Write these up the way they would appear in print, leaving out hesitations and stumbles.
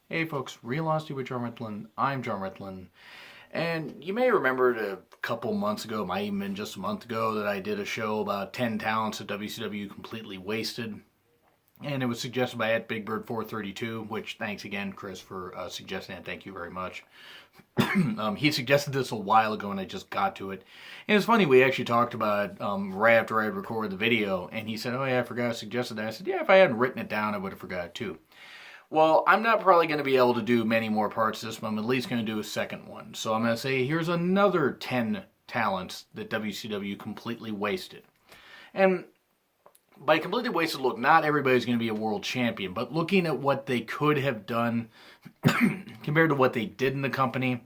Hey folks, Realosity with John Ritlin. I'm John Ritlin. And you may remember it a couple months ago, might even been just a month ago, that I did a show about 10 talents that WCW completely wasted. And it was suggested by @BigBird432, which thanks again, Chris, for suggesting it. Thank you very much. He suggested this a while ago and I just got to it. And it's funny, we actually talked about it right after I had recorded the video. And he said, oh yeah, I forgot I suggested that. I said, yeah, if I hadn't written it down, I would have forgot it too. Well, I'm not probably going to be able to do many more parts of this, but I'm at least going to do a second one. So I'm going to say here's another 10 talents that WCW completely wasted. And by completely wasted, look, not everybody's going to be a world champion, but looking at what they could have done compared to what they did in the company,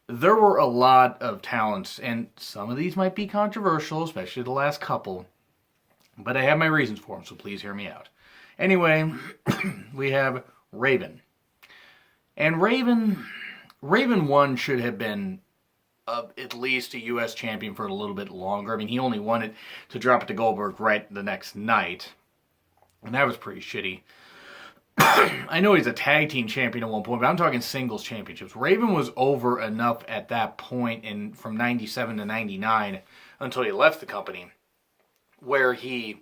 there were a lot of talents, and some of these might be controversial, especially the last couple, but I have my reasons for them, so please hear me out. Anyway, we have Raven. And Raven 1 should have been at least a U.S. champion for a little bit longer. I mean, he only wanted to drop it to Goldberg right the next night. And that was pretty shitty. I know he's a tag team champion at one point, but I'm talking singles championships. Raven was over enough at that point from 97 to 99 until he left the company where he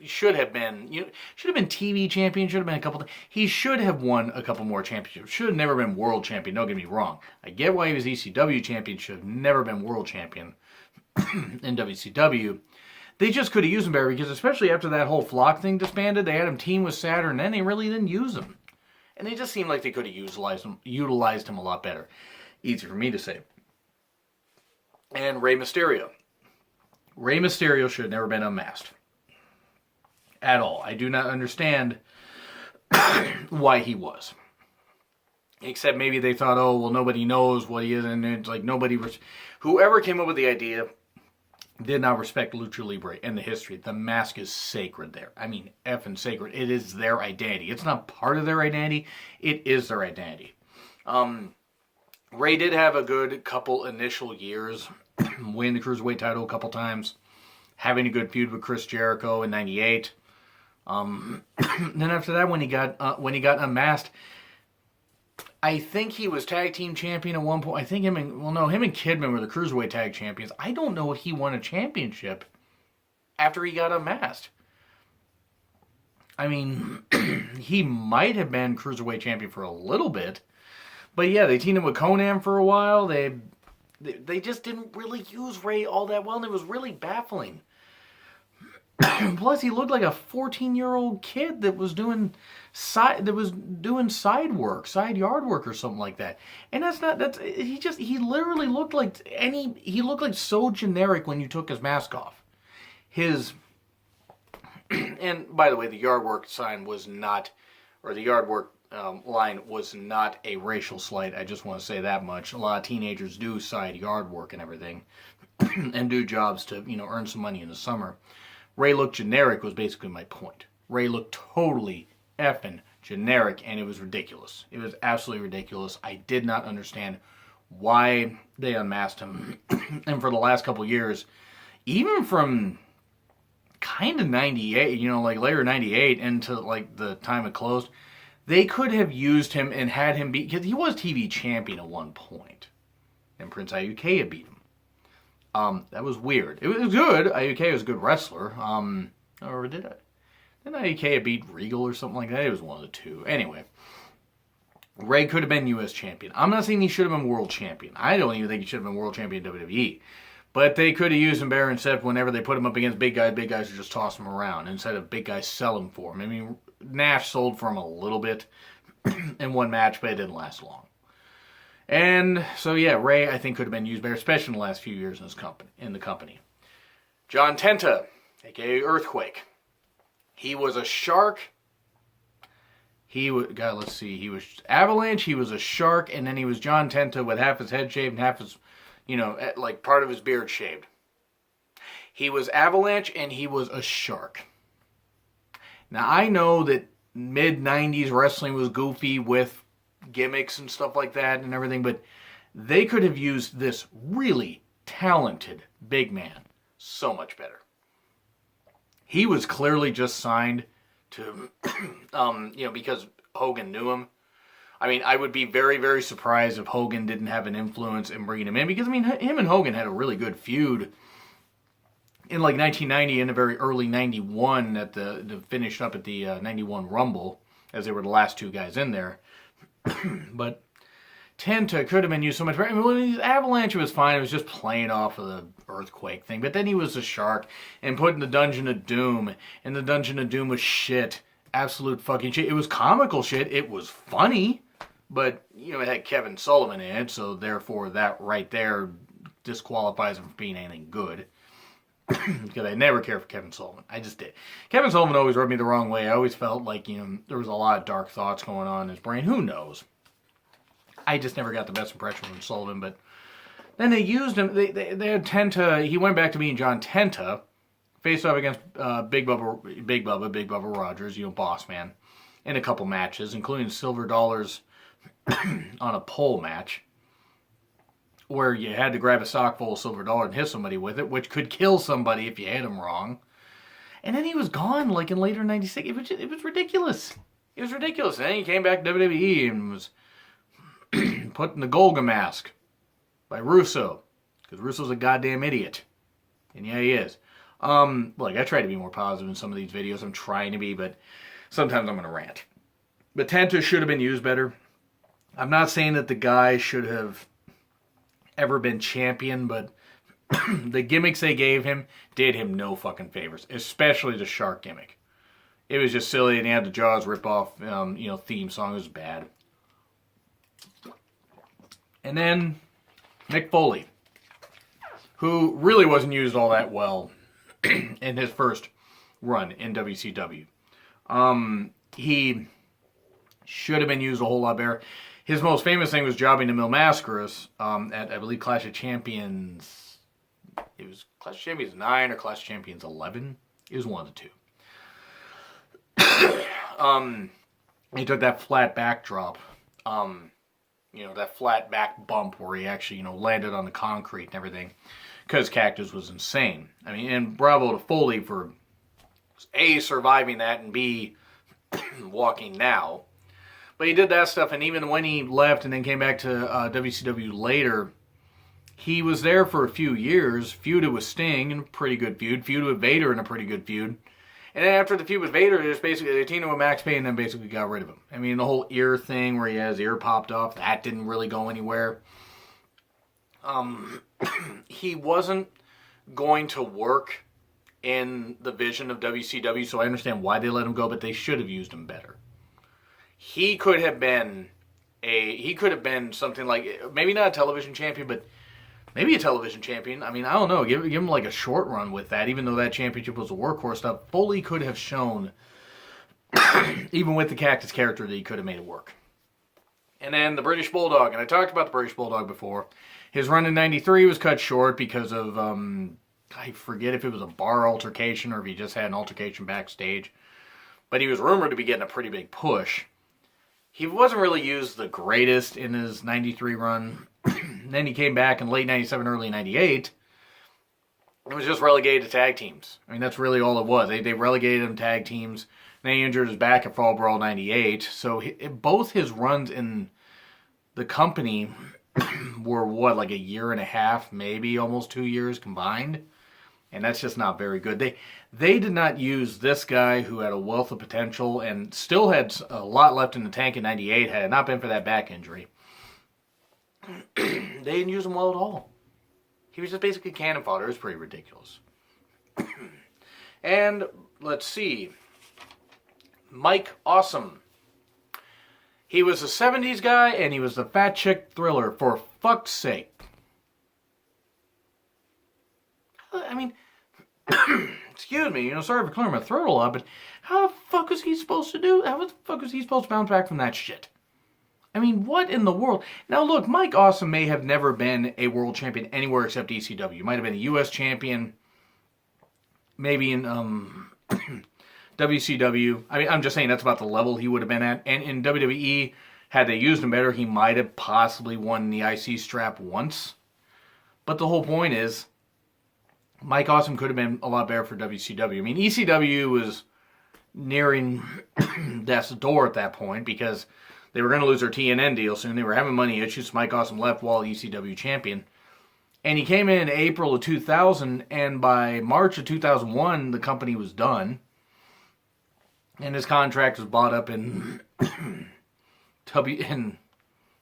should have been, should have been TV champion, should have been a couple. He should have won a couple more championships. Should have never been world champion. Don't get me wrong. I get why he was ECW champion. Should have never been world champion in WCW. They just could have used him better because, especially after that whole Flock thing disbanded, they had him team with Saturn, and then they really didn't use him. And they just seemed like they could have utilized him a lot better. Easy for me to say. And Rey Mysterio. Rey Mysterio should have never been unmasked. At all. I do not understand why he was. Except maybe they thought, oh, well, nobody knows what he is, and it's like whoever came up with the idea did not respect Lucha Libre and the history. The mask is sacred there. I mean, effing sacred. It is their identity. It's not part of their identity. It is their identity. Ray did have a good couple initial years, winning the Cruiserweight title a couple times, having a good feud with Chris Jericho in '98. Then after that, when he got unmasked, I think he was tag team champion at one point. I think him and Kidman were the Cruiserweight tag champions. I don't know if he won a championship after he got unmasked. I mean, he might have been Cruiserweight champion for a little bit, but yeah, they teamed him with Conan for a while. They just didn't really use Ray all that well, and it was really baffling. Plus, he looked like a 14-year-old kid that was doing side yard work or something like that. And he literally looked like so generic when you took his mask off. And by the way, the yard work sign was not, or the yard work line was not a racial slight. I just want to say that much. A lot of teenagers do side yard work and everything, and do jobs to earn some money in the summer. Ray looked generic was basically my point. Ray looked totally effing generic, and it was ridiculous. It was absolutely ridiculous. I did not understand why they unmasked him. And for the last couple years, even from kind of 98, like later 98 into like the time it closed, they could have used him and had him beat, because he was TV champion at one point, and Prince Iuke had beat him. That was weird. It was good. Iuke was a good wrestler. Or did I? Didn't Iuke beat Regal or something like that? It was one of the two. Anyway, Ray could have been U.S. champion. I'm not saying he should have been world champion. I don't even think he should have been world champion in WWE. But they could have used him better, instead whenever they put him up against big guys would just toss him around instead of big guys sell him for him. I mean, Nash sold for him a little bit in one match, but it didn't last long. And so, yeah, Ray, I think, could have been used better, especially in the last few years in the company. John Tenta, a.k.a. Earthquake. He was a shark. He was Avalanche, he was a shark, and then he was John Tenta with half his head shaved and half his, like part of his beard shaved. He was Avalanche, and he was a shark. Now, I know that mid-90s wrestling was goofy with gimmicks and stuff like that and everything, but they could have used this really talented big man so much better. He was clearly just signed to, because Hogan knew him, I mean, I would be very, very surprised if Hogan didn't have an influence in bringing him in, because, I mean, him and Hogan had a really good feud in like 1990 and the very early 91 at the finished up at the 91 Rumble, as they were the last two guys in there. But Tantor could have been used so much better. I mean, when his Avalanche was fine, it was just playing off of the earthquake thing. But then he was a shark and put in the Dungeon of Doom, and the Dungeon of Doom was shit. Absolute fucking shit. It was comical shit. It was funny, but, you know, it had Kevin Sullivan in it, so therefore that right there disqualifies him from being anything good. Because I never cared for Kevin Sullivan. I just did. Kevin Sullivan always rubbed me the wrong way. I always felt like, you know, there was a lot of dark thoughts going on in his brain. Who knows? I just never got the best impression from Sullivan, but then they used him. They had Tenta. He went back to being John Tenta, faced off against Big Bubba Rogers, you know, Boss Man, in a couple matches, including Silver Dollars on a pole match, where you had to grab a sock full of silver dollar and hit somebody with it, which could kill somebody if you hit him wrong. And then he was gone, like in later '96. It was ridiculous. It was ridiculous. And then he came back to WWE and was put in the Golga mask by Russo, because Russo's a goddamn idiot. And yeah, he is. Look, I try to be more positive in some of these videos. I'm trying to be, but sometimes I'm going to rant. But Tantor should have been used better. I'm not saying that the guy should have ever been champion, but the gimmicks they gave him did him no fucking favors, especially the shark gimmick. It was just silly, and he had the Jaws rip-off, theme song. It was bad. And then Mick Foley, who really wasn't used all that well in his first run in WCW. He should have been used a whole lot better. His most famous thing was jobbing to Mil Mascaras at, I believe, Clash of Champions. It was Clash of Champions 9 or Clash of Champions 11. It was one of the two. He took that flat backdrop, that flat back bump where he actually, landed on the concrete and everything, because Cactus was insane. I mean, and bravo to Foley for A, surviving that, and B, walking now. But he did that stuff, and even when he left and then came back to WCW later, he was there for a few years, feuded with Sting in a pretty good feud, feuded with Vader in a pretty good feud. And then after the feud with Vader, they just basically, they teamed him with Max Payne and then basically got rid of him. I mean, the whole ear thing where he has his ear popped off, that didn't really go anywhere. He wasn't going to work in the vision of WCW, so I understand why they let him go, but they should have used him better. He could have been something like, maybe not a television champion, but maybe a television champion. I mean, I don't know. Give him like a short run with that, even though that championship was a workhorse stuff. Foley could have shown, even with the Cactus character, that he could have made it work. And then the British Bulldog, and I talked about the British Bulldog before. His run in '93 was cut short because of, I forget if it was a bar altercation or if he just had an altercation backstage. But he was rumored to be getting a pretty big push. He wasn't really used the greatest in his 93 run. Then he came back in late 97, early 98. It was just relegated to tag teams. I mean, that's really all it was. They relegated him to tag teams. Then he injured his back at Fall Brawl 98. So both his runs in the company were, like a year and a half, maybe almost 2 years combined. And that's just not very good. They did not use this guy who had a wealth of potential and still had a lot left in the tank in 98, had it not been for that back injury. They didn't use him well at all. He was just basically cannon fodder. It was pretty ridiculous. And let's see. Mike Awesome. He was a 70s guy and he was the fat chick thriller, for fuck's sake. I mean, excuse me, sorry for clearing my throat a lot, but how the fuck was he supposed to do? How the fuck was he supposed to bounce back from that shit? I mean, what in the world? Now look, Mike Awesome may have never been a world champion anywhere except ECW. Might have been a US champion, maybe in WCW. I mean, I'm just saying that's about the level he would have been at. And in WWE, had they used him better, he might have possibly won the IC strap once. But the whole point is, Mike Awesome could have been a lot better for WCW. I mean, ECW was nearing death's door at that point because they were going to lose their TNN deal soon. They were having money issues. Mike Awesome left while ECW champion. And he came in April of 2000, and by March of 2001, the company was done. And his contract was bought up in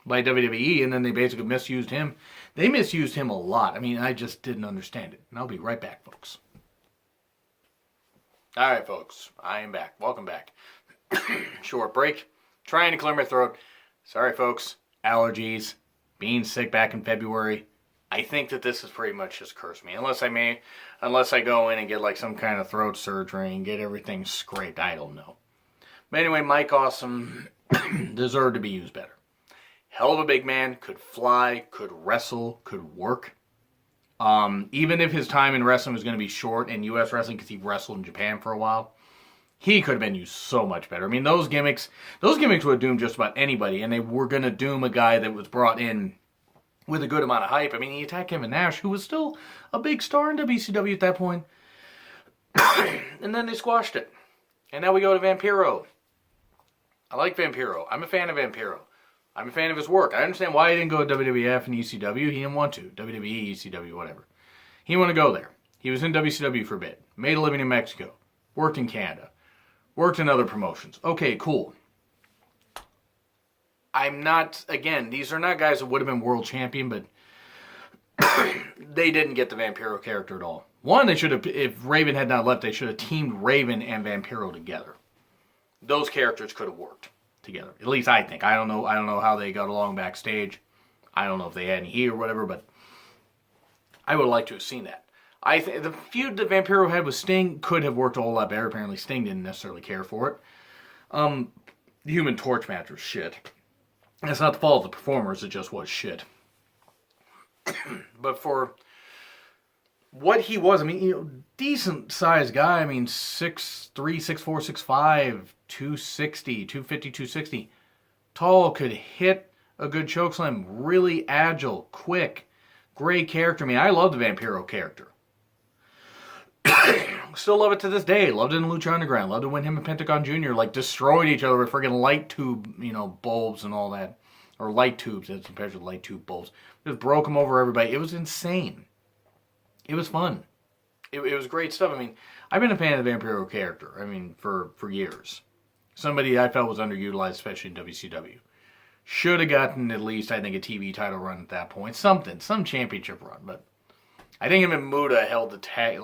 by WWE, and then they basically misused him. They misused him a lot. I mean, I just didn't understand it. And I'll be right back, folks. All right, folks. I am back. Welcome back. Short break. Trying to clear my throat. Sorry, folks. Allergies. Being sick back in February. I think that this is pretty much just cursed me. Unless I go in and get like some kind of throat surgery and get everything scraped. I don't know. But anyway, Mike Awesome deserved to be used better. Hell of a big man. Could fly. Could wrestle. Could work. Even if his time in wrestling was going to be short in U.S. wrestling because he wrestled in Japan for a while, he could have been used so much better. I mean, those gimmicks would doom just about anybody, and they were going to doom a guy that was brought in with a good amount of hype. I mean, he attacked Kevin Nash, who was still a big star in WCW at that point. And then they squashed it. And now we go to Vampiro. I like Vampiro. I'm a fan of Vampiro. I'm a fan of his work. I understand why he didn't go to WWF and ECW. He didn't want to. WWE, ECW, whatever. He didn't want to go there. He was in WCW for a bit. Made a living in Mexico. Worked in Canada. Worked in other promotions. Okay, cool. I'm not, again, these are not guys that would have been world champion, but they didn't get the Vampiro character at all. One, they should have, if Raven had not left, they should have teamed Raven and Vampiro together. Those characters could have worked together. At least I think. I don't know how they got along backstage. I don't know if they had any heat or whatever, but I would like to have seen that. I think the feud that Vampiro had with Sting could have worked a whole lot better. Apparently Sting didn't necessarily care for it. The Human Torch match was shit. That's not the fault of the performers, it just was shit. But for what he was, I mean, decent sized guy. I mean, 6'3", 6'4", 6'5", 260, 250, 260. Tall, could hit a good chokeslam, really agile, quick, great character. I mean, I love the Vampiro character. Still love it to this day. Loved it in Lucha Underground. Loved it when him and Pentagon Jr. like destroyed each other with friggin' light tube, bulbs and all that. Or light tubes as compared to light tube bulbs. Just broke them over everybody. It was insane. It was fun. It was great stuff. I mean, I've been a fan of the Vampiro character. I mean, for years. Somebody I felt was underutilized, especially in WCW. Should have gotten at least, I think, a TV title run at that point. Some championship run, but I think him and Muda held the tag,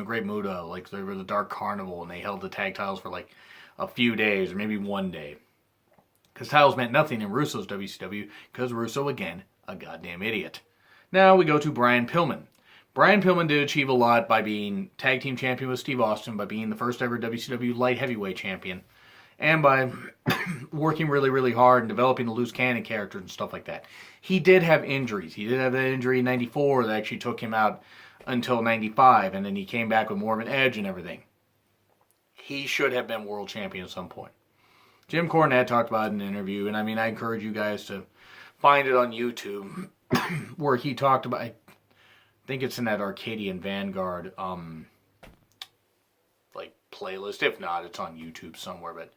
Great Muda, like they were the Dark Carnival, and they held the tag titles for like a few days, or maybe one day. Because titles meant nothing in Russo's WCW, because Russo, again, a goddamn idiot. Now we go to Brian Pillman. Brian Pillman did achieve a lot by being tag team champion with Steve Austin, by being the first ever WCW light heavyweight champion, and by working really, really hard and developing the loose cannon character and stuff like that. He did have injuries. He did have that injury in 94 that actually took him out until 95, and then he came back with more of an edge and everything. He should have been world champion at some point. Jim Cornette talked about it in an interview, and I mean, I encourage you guys to find it on YouTube, where he talked about, I think it's in that Arcadian Vanguard, playlist. If not, it's on YouTube somewhere, but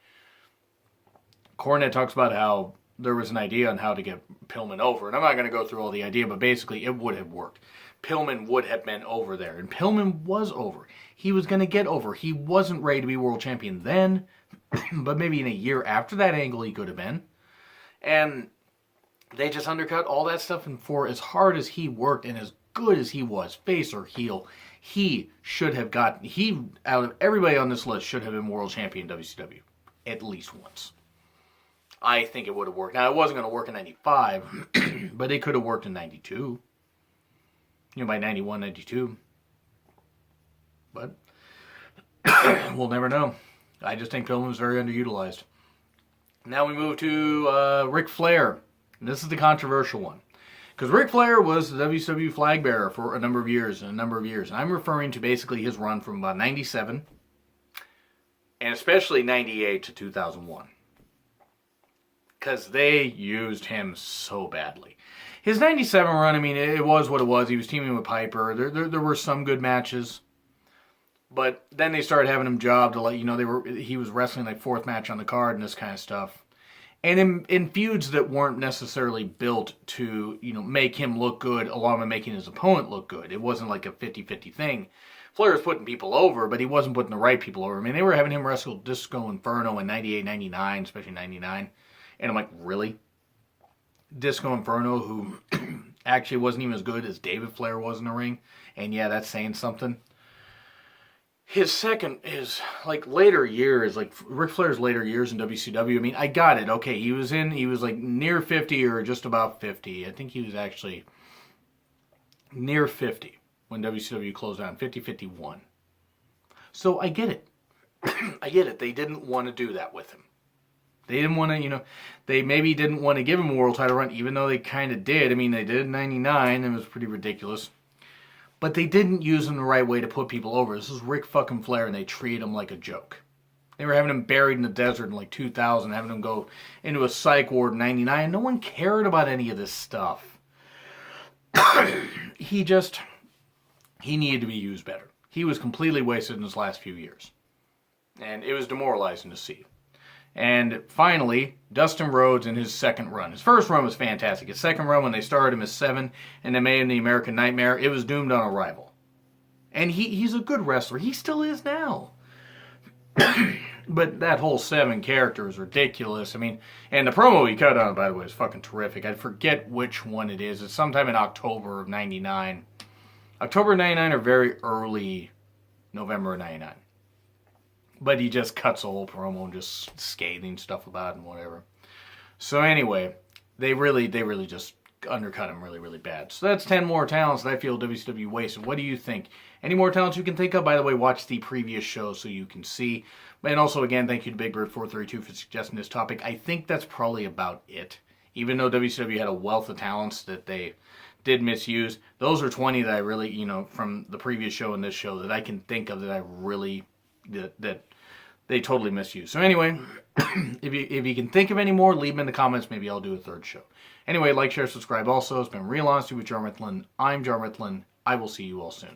Cornette talks about how there was an idea on how to get Pillman over, and I'm not going to go through all the idea, but basically it would have worked. Pillman would have been over there, and Pillman was over. He was going to get over. He wasn't ready to be world champion then, but maybe in a year after that angle he could have been. And they just undercut all that stuff, and for as hard as he worked and as good as he was, face or heel, he should have gotten, out of everybody on this list, should have been world champion in WCW. At least once. I think it would have worked. Now, it wasn't going to work in 95, but it could have worked in 92. By 91, 92. But we'll never know. I just think Pillman was very underutilized. Now we move to Ric Flair. And this is the controversial one. Because Ric Flair was the WCW flag bearer for a number of years. And I'm referring to basically his run from about 97, and especially 98 to 2001. Because they used him so badly. His 97 run, I mean, it was what it was. He was teaming with Piper. There were some good matches. But then they started having him job to he was wrestling like fourth match on the card and this kind of stuff. And in feuds that weren't necessarily built to, make him look good along with making his opponent look good. It wasn't like a 50-50 thing. Flair was putting people over, but he wasn't putting the right people over. I mean, they were having him wrestle Disco Inferno in 98, 99, especially 99. And I'm like, really? Disco Inferno, who actually wasn't even as good as David Flair was in the ring. And yeah, that's saying something. His later years, like Ric Flair's later years in WCW, I mean, I got it. Okay, he was like near 50 or just about 50. I think he was actually near 50 when WCW closed down, 50-51. So I get it. I get it. They didn't want to do that with him. They didn't want to, they maybe didn't want to give him a world title run, even though they kind of did. I mean, they did in 99, and it was pretty ridiculous. But they didn't use him the right way to put people over. This is Ric fucking Flair, and they treated him like a joke. They were having him buried in the desert in like 2000, having him go into a psych ward in 99. No one cared about any of this stuff. He needed to be used better. He was completely wasted in his last few years. And it was demoralizing to see. And finally, Dustin Rhodes in his second run. His first run was fantastic. His second run, when they started him as 7 and they made him the American Nightmare, it was doomed on arrival. And he's a good wrestler. He still is now. But that whole 7 character is ridiculous. I mean, and the promo he cut on, by the way, is fucking terrific. I forget which one it is. It's sometime in October of 99. October of 99 or very early November of 99. But he just cuts a whole promo and just scathing stuff about it and whatever. So anyway, they really just undercut him really, really bad. So that's 10 more talents that I feel WCW wasted. What do you think? Any more talents you can think of? By the way, watch the previous show so you can see. And also, again, thank you to Big Bird 432 for suggesting this topic. I think that's probably about it. Even though WCW had a wealth of talents that they did misuse, those are 20 that I really, from the previous show and this show that I can think of that I really... that they totally misused. So anyway, if you can think of any more, leave them in the comments. Maybe I'll do a third show. Anyway, like, share, subscribe also. It's been Real Honesty with John Ritlin. I'm John Ritlin. I will see you all soon.